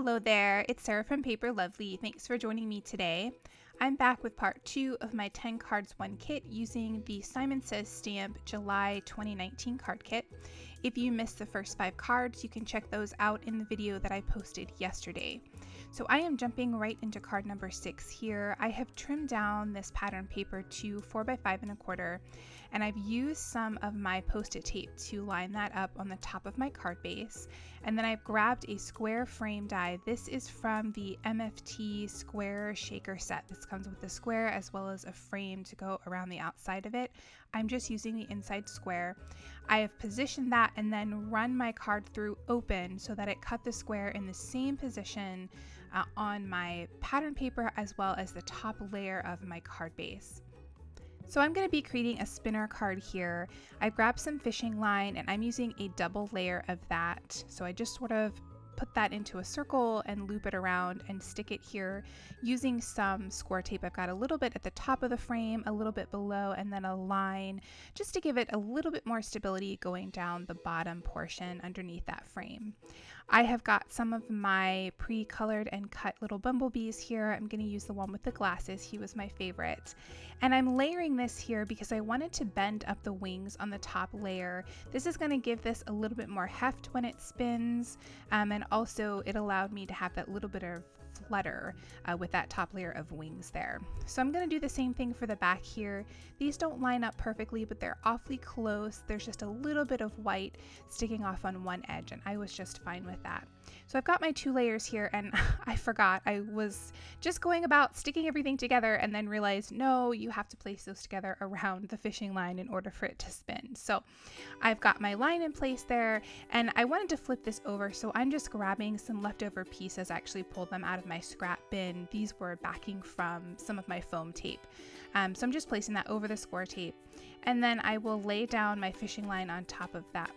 Hello there, it's Sarah from Paper Lovely. Thanks for joining me today. I'm back with part 2 of my 10 cards 1 kit using the Simon Says stamp July 2019 card kit. If you missed the first 5 cards, you can check those out in the video that I posted yesterday. So I am jumping right into card number 6 here. I have trimmed down this pattern paper to 4x5 1/4, and I've used some of my post-it tape to line that up on the top of my card base. And then I've grabbed a square frame die. This is from the MFT square shaker set. This comes with a square as well as a frame to go around the outside of it. I'm just using the inside square. I have positioned that and then run my card through open so that it cut the square in the same position on my pattern paper as well as the top layer of my card base. So I'm going to be creating a spinner card here. I grabbed some fishing line and I'm using a double layer of that. So I just sort of put that into a circle and loop it around and stick it here using some Scor-Tape. I've got a little bit at the top of the frame, a little bit below, and then a line just to give it a little bit more stability going down the bottom portion underneath that frame. I have got some of my pre-colored and cut little bumblebees here. I'm going to use the one with the glasses. He was my favorite. And I'm layering this here because I wanted to bend up the wings on the top layer. This is going to give this a little bit more heft when it spins, and also it allowed me to have that little bit of flutter with that top layer of wings there. So I'm going to do the same thing for the back here. These don't line up perfectly, but they're awfully close. There's just a little bit of white sticking off on one edge, and I was just fine with that. So I've got my 2 layers here, and I forgot. I was just going about sticking everything together and then realized, no, you have to place those together around the fishing line in order for it to spin. So I've got my line in place there, and I wanted to flip this over, so I'm just grabbing some leftover pieces. I actually pulled them out of my scrap bin. These were backing from some of my foam tape. So I'm just placing that over the Scor-Tape, and then I will lay down my fishing line on top of that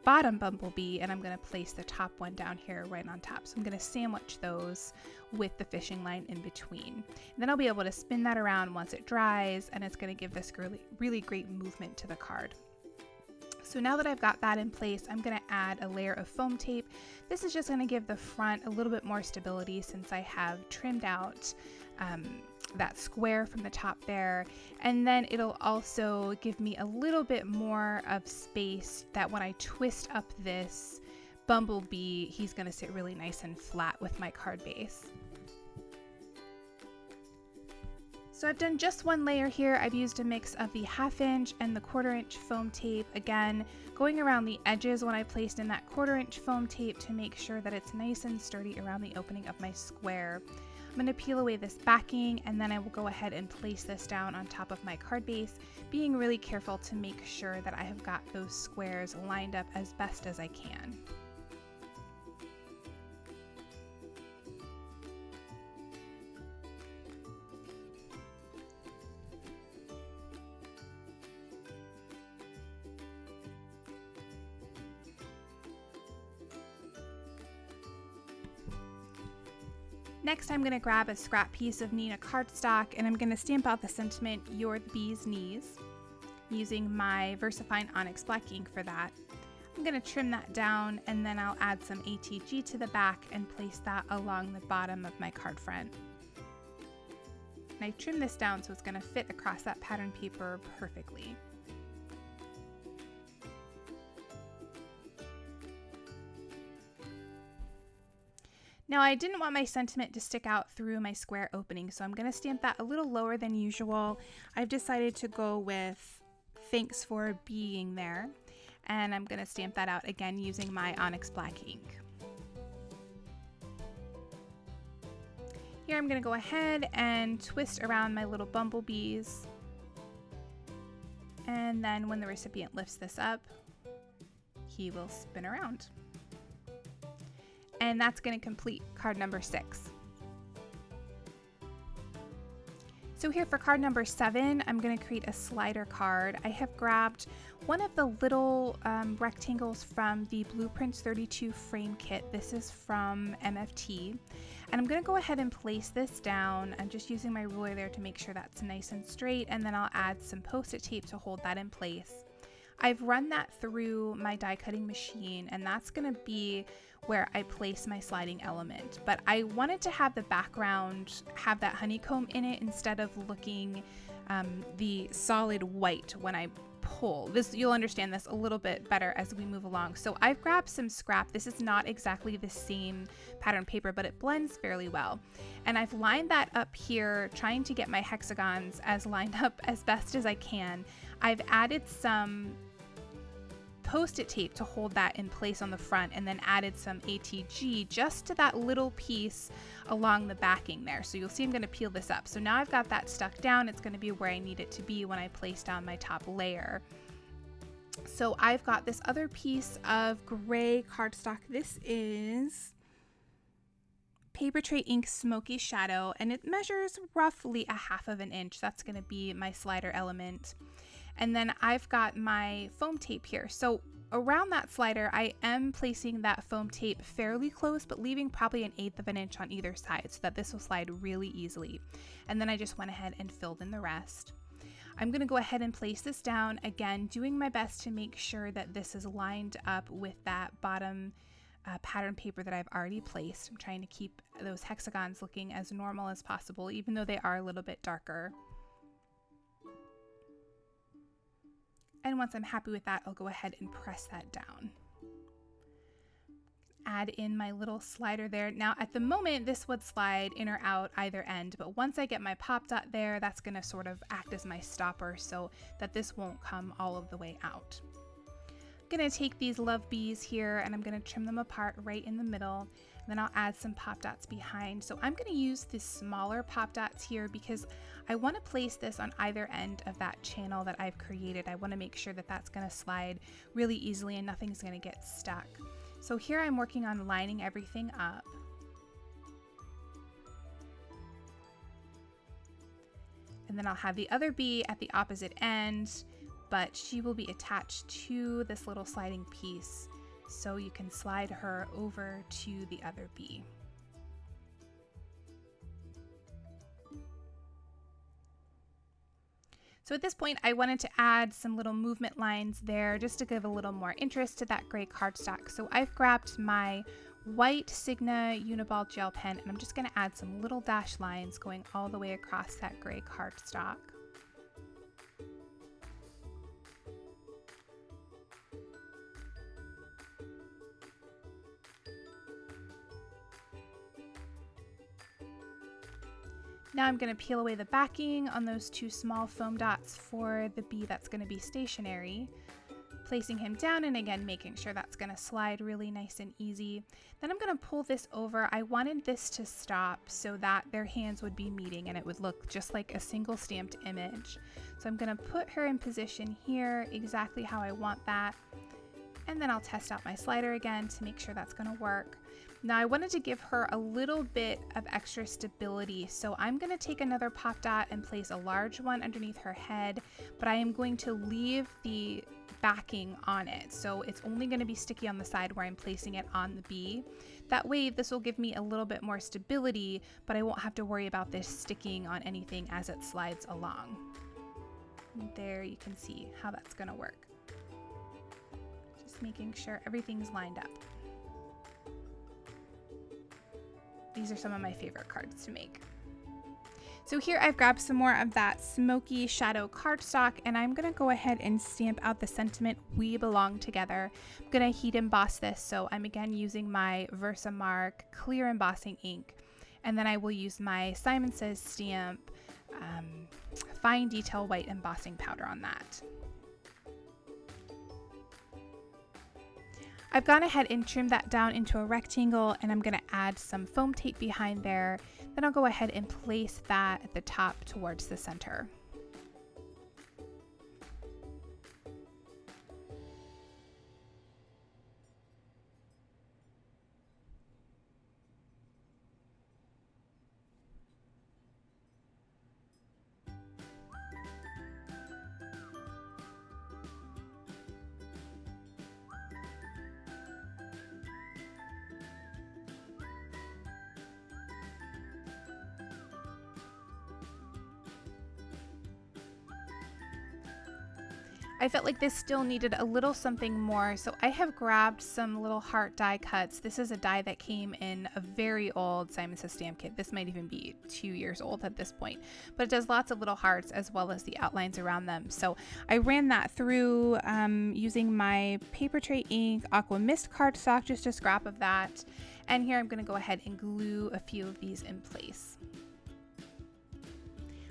bottom bumblebee, and I'm going to place the top one down here right on top. So I'm going to sandwich those with the fishing line in between. And then I'll be able to spin that around once it dries, and it's going to give this really great movement to the card. So now that I've got that in place, I'm going to add a layer of foam tape. This is just going to give the front a little bit more stability since I have trimmed out that square from the top there, and then it'll also give me a little bit more of space that when I twist up this bumblebee, he's going to sit really nice and flat with my card base. So I've done just 1 layer here. I've used a mix of the 1/2 inch and the 1/4 inch foam tape, again going around the edges when I placed in that 1/4 inch foam tape to make sure that it's nice and sturdy around the opening of my square. I'm going to peel away this backing, and then I will go ahead and place this down on top of my card base, being really careful to make sure that I have got those squares lined up as best as I can. Next, I'm going to grab a scrap piece of Neenah cardstock, and I'm going to stamp out the sentiment, "You're the bee's knees," using my VersaFine Onyx Black ink for that. I'm going to trim that down, and then I'll add some ATG to the back and place that along the bottom of my card front. And I trim this down so it's going to fit across that pattern paper perfectly. Now I didn't want my sentiment to stick out through my square opening, so I'm going to stamp that a little lower than usual. I've decided to go with "Thanks for being there," and I'm going to stamp that out again using my Onyx Black ink. Here I'm going to go ahead and twist around my little bumblebees, and then when the recipient lifts this up, he will spin around. And that's going to complete card number 6. So here for card number 7, I'm going to create a slider card. I have grabbed one of the little rectangles from the Blueprints 32 frame kit. This is from MFT. And I'm going to go ahead and place this down. I'm just using my ruler there to make sure that's nice and straight, and then I'll add some post-it tape to hold that in place. I've run that through my die cutting machine, and that's going to be where I place my sliding element. But I wanted to have the background have that honeycomb in it instead of looking the solid white when I pull. You'll understand this a little bit better as we move along. So I've grabbed some scrap. This is not exactly the same pattern paper, but it blends fairly well. And I've lined that up here, trying to get my hexagons as lined up as best as I can. I've added some Post-it tape to hold that in place on the front, and then added some ATG just to that little piece along the backing there. So you'll see I'm going to peel this up. So now I've got that stuck down. It's going to be where I need it to be when I place down my top layer. So I've got this other piece of gray cardstock. This is Paper Tray Ink Smoky Shadow, and it measures roughly 1/2 inch. That's going to be my slider element. And then I've got my foam tape here. So around that slider, I am placing that foam tape fairly close, but leaving probably 1/8 inch on either side so that this will slide really easily. And then I just went ahead and filled in the rest. I'm going to go ahead and place this down, again, doing my best to make sure that this is lined up with that bottom pattern paper that I've already placed. I'm trying to keep those hexagons looking as normal as possible, even though they are a little bit darker. And once I'm happy with that, I'll go ahead and press that down. Add in my little slider there. Now at the moment, this would slide in or out either end, but once I get my pop dot there, that's gonna sort of act as my stopper so that this won't come all of the way out. I'm gonna take these love bees here and I'm gonna trim them apart right in the middle. Then I'll add some pop dots behind. So I'm going to use the smaller pop dots here because I want to place this on either end of that channel that I've created. I want to make sure that that's going to slide really easily and nothing's going to get stuck. So here I'm working on lining everything up. And then I'll have the other bee at the opposite end, but she will be attached to this little sliding piece, so you can slide her over to the other bee. So at this point, I wanted to add some little movement lines there just to give a little more interest to that gray cardstock. So I've grabbed my white Signo Uni-Ball gel pen, and I'm just going to add some little dash lines going all the way across that gray cardstock. Now I'm going to peel away the backing on those two small foam dots for the bee that's going to be stationary, placing him down and again making sure that's going to slide really nice and easy. Then I'm going to pull this over. I wanted this to stop so that their hands would be meeting and it would look just like a single stamped image. So I'm going to put her in position here exactly how I want that, and then I'll test out my slider again to make sure that's going to work. Now I wanted to give her a little bit of extra stability, so I'm going to take another pop dot and place a large one underneath her head, but I am going to leave the backing on it, so it's only going to be sticky on the side where I'm placing it on the bee. That way this will give me a little bit more stability, but I won't have to worry about this sticking on anything as it slides along. And there you can see how that's going to work. Just making sure everything's lined up. These are some of my favorite cards to make. So here I've grabbed some more of that smoky shadow cardstock, and I'm gonna go ahead and stamp out the sentiment, "We belong together." I'm gonna heat emboss this, so I'm again using my Versamark clear embossing ink, and then I will use my Simon Says stamp fine detail white embossing powder on that. I've gone ahead and trimmed that down into a rectangle, and I'm going to add some foam tape behind there. Then I'll go ahead and place that at the top towards the center. I felt like this still needed a little something more, so I have grabbed some little heart die cuts. This is a die that came in a very old Simon Says stamp kit. This might even be 2 years old at this point, but it does lots of little hearts as well as the outlines around them. So I ran that through using my paper tray ink aqua mist cardstock, just a scrap of that. And here I'm going to go ahead and glue a few of these in place.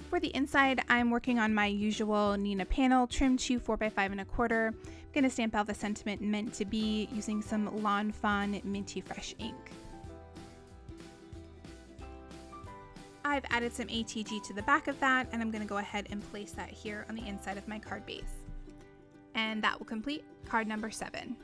For the inside, I'm working on my usual Nina panel, trimmed to 4x5 1/4. I'm going to stamp out the sentiment meant to be using some Lawn Fawn Minty Fresh ink. I've added some ATG to the back of that, and I'm going to go ahead and place that here on the inside of my card base. And that will complete card number 7.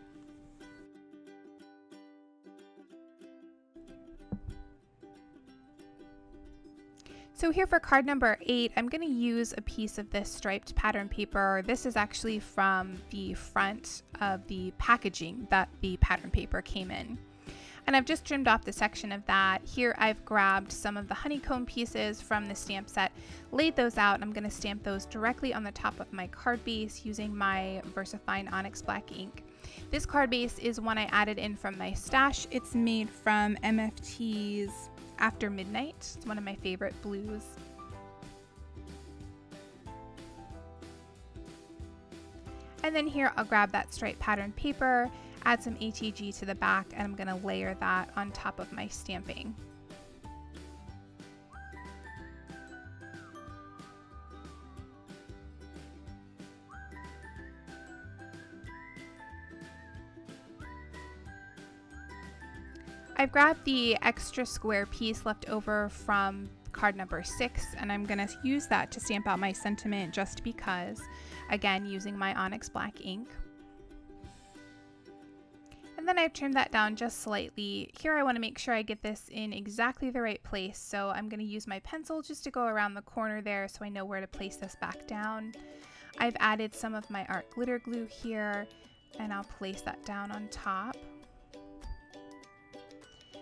So here for card number 8, I'm going to use a piece of this striped pattern paper. This is actually from the front of the packaging that the pattern paper came in. And I've just trimmed off the section of that. Here I've grabbed some of the honeycomb pieces from the stamp set, laid those out, and I'm going to stamp those directly on the top of my card base using my VersaFine Onyx Black ink. This card base is one I added in from my stash. It's made from MFT's After Midnight. It's one of my favorite blues. And then here I'll grab that striped pattern paper, add some ATG to the back, and I'm going to layer that on top of my stamping. I've grabbed the extra square piece left over from card number 6, and I'm going to use that to stamp out my sentiment just because, again, using my Onyx Black ink. And then I've trimmed that down just slightly. Here I want to make sure I get this in exactly the right place, so I'm going to use my pencil just to go around the corner there so I know where to place this back down. I've added some of my art glitter glue here, and I'll place that down on top.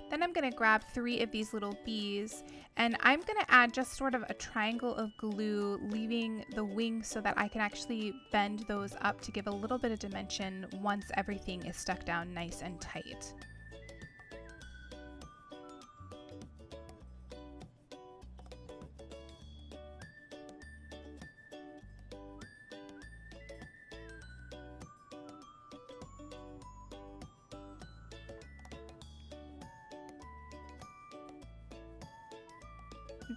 Then I'm going to grab 3 of these little bees, and I'm going to add just sort of a triangle of glue, leaving the wings so that I can actually bend those up to give a little bit of dimension once everything is stuck down nice and tight.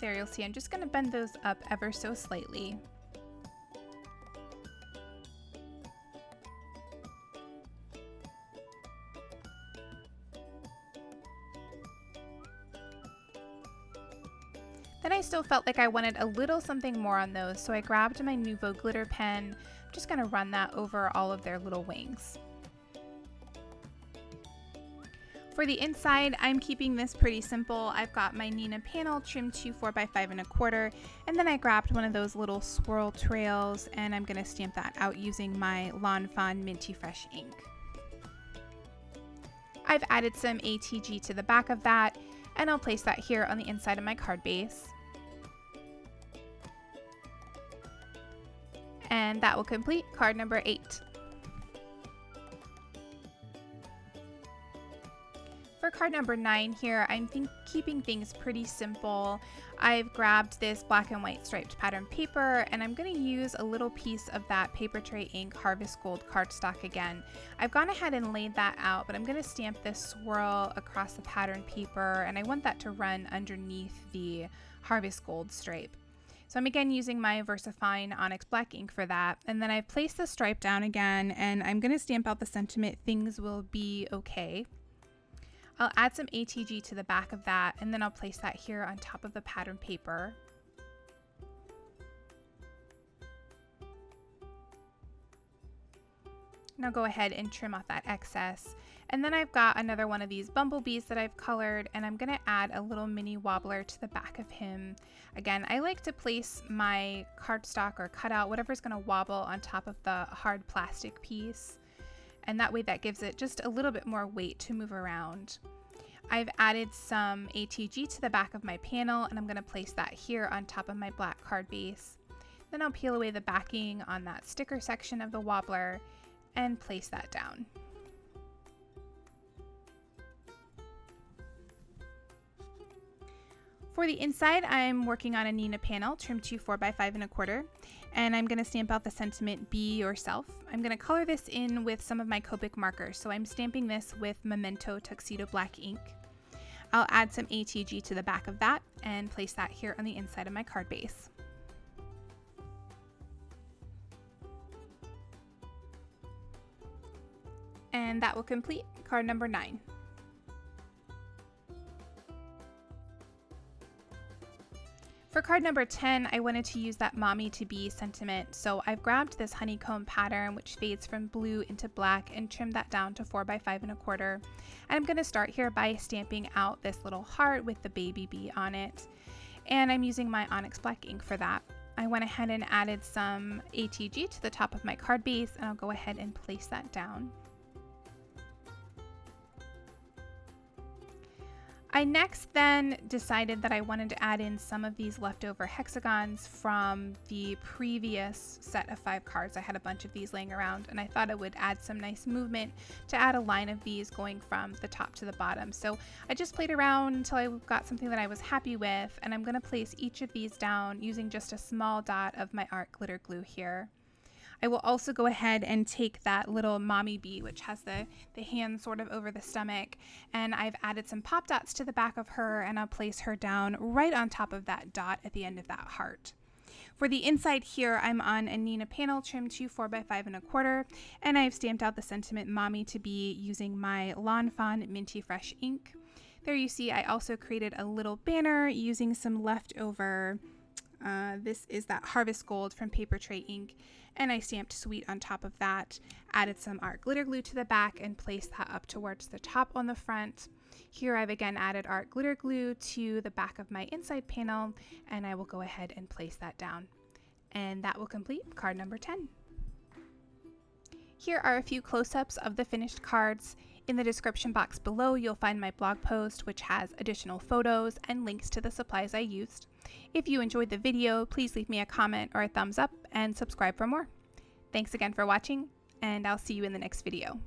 There, you'll see I'm just going to bend those up ever so slightly. Then I still felt like I wanted a little something more on those, so I grabbed my Nuvo glitter pen. I'm just going to run that over all of their little wings. For the inside, I'm keeping this pretty simple. I've got my Nina panel trimmed to 4x5 1/4, and then I grabbed one of those little swirl trails, and I'm going to stamp that out using my Lawn Fawn Minty Fresh ink. I've added some ATG to the back of that, and I'll place that here on the inside of my card base. And that will complete card number 8. For card number 9 here, I'm keeping things pretty simple. I've grabbed this black and white striped pattern paper, and I'm going to use a little piece of that paper tray ink Harvest Gold cardstock again. I've gone ahead and laid that out, but I'm going to stamp this swirl across the pattern paper, and I want that to run underneath the Harvest Gold stripe. So I'm again using my VersaFine Onyx Black ink for that, and then I've placed the stripe down again, and I'm going to stamp out the sentiment, "Things will be okay." I'll add some ATG to the back of that, and then I'll place that here on top of the pattern paper. And I'll go ahead and trim off that excess. And then I've got another one of these bumblebees that I've colored, and I'm going to add a little mini wobbler to the back of him. Again, I like to place my cardstock or cutout, whatever's going to wobble, on top of the hard plastic piece. And that way that gives it just a little bit more weight to move around. I've added some ATG to the back of my panel, and I'm going to place that here on top of my black card base. Then I'll peel away the backing on that sticker section of the wobbler and place that down. For the inside, I'm working on a Nina panel trimmed to 4x5 1/4, and I'm going to stamp out the sentiment "Be Yourself." I'm going to color this in with some of my Copic markers, so I'm stamping this with Memento Tuxedo Black ink. I'll add some ATG to the back of that and place that here on the inside of my card base. And that will complete card number 9. For card number 10, I wanted to use that mommy to be sentiment, so I've grabbed this honeycomb pattern which fades from blue into black and trimmed that down to 4x5 1/4. And I'm going to start here by stamping out this little heart with the baby bee on it, and I'm using my Onyx Black ink for that. I went ahead and added some ATG to the top of my card base, and I'll go ahead and place that down. I next then decided that I wanted to add in some of these leftover hexagons from the previous set of 5 cards. I had a bunch of these laying around, and I thought it would add some nice movement to add a line of these going from the top to the bottom. So I just played around until I got something that I was happy with, and I'm going to place each of these down using just a small dot of my art glitter glue here. I will also go ahead and take that little mommy bee, which has the hand sort of over the stomach, and I've added some pop dots to the back of her, and I'll place her down right on top of that dot at the end of that heart. For the inside here, I'm on a Nina panel trimmed to 4x5 1/4, and I've stamped out the sentiment mommy to be using my Lawn Fawn Minty Fresh ink. There you see I also created a little banner using some leftover, this is that Harvest Gold from Paper Tray ink, and I stamped sweet on top of that, added some art glitter glue to the back and placed that up towards the top on the front. Here I've again added art glitter glue to the back of my inside panel, and I will go ahead and place that down. And that will complete card number 10. Here are a few close-ups of the finished cards. In the description box below, you'll find my blog post, which has additional photos and links to the supplies I used. If you enjoyed the video, please leave me a comment or a thumbs up and subscribe for more. Thanks again for watching, and I'll see you in the next video.